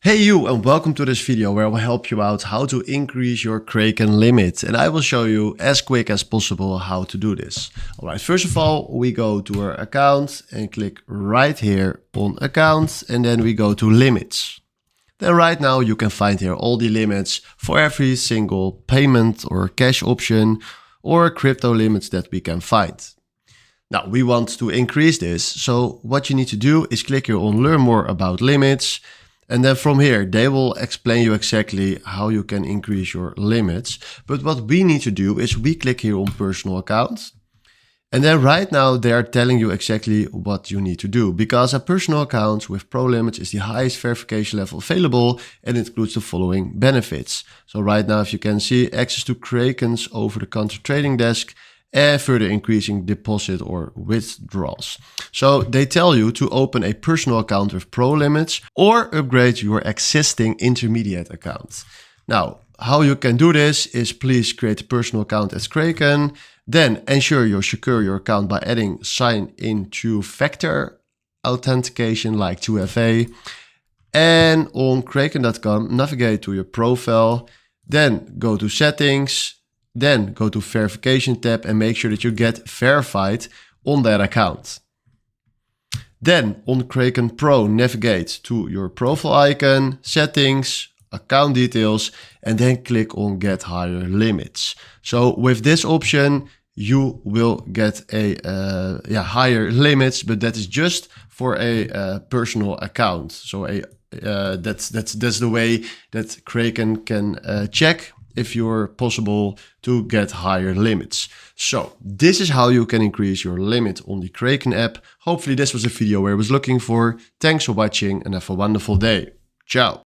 Hey you, and welcome to this video where I will help you out how to increase your Kraken limit, and I will show you as quick as possible how to do this. Alright, first of all we go to our account and click right here on account, and then we go to limits. Then right now you can find here all the limits for every single payment or cash option or crypto limits that we can find. Now we want to increase this, so what you need to do is click here on learn more about limits. And then from here, they will explain you exactly how you can increase your limits. But what we need to do is we click here on personal account. And then right now they are telling you exactly what you need to do, because a personal account with pro limits is the highest verification level available and it includes the following benefits. So right now, if you can see, access to Kraken's over-the-counter trading desk and further increasing deposit or withdrawals. So they tell you to open a personal account with pro limits or upgrade your existing intermediate account. Now, how you can do this is please create a personal account as Kraken, then ensure you secure your account by adding sign in two-factor authentication like 2FA. And on kraken.com, navigate to your profile, then go to settings, then go to verification tab and make sure that you get verified on that account. Then on Kraken Pro, navigate to your profile icon, settings, account details, and then click on get higher limits. So with this option, you will get a higher limits, but that is just for a personal account. So that's the way that Kraken can check if you're possible to get higher limits. So this is how you can increase your limit on the Kraken app. Hopefully this was a video where I was looking for. Thanks for watching and have a wonderful day. Ciao.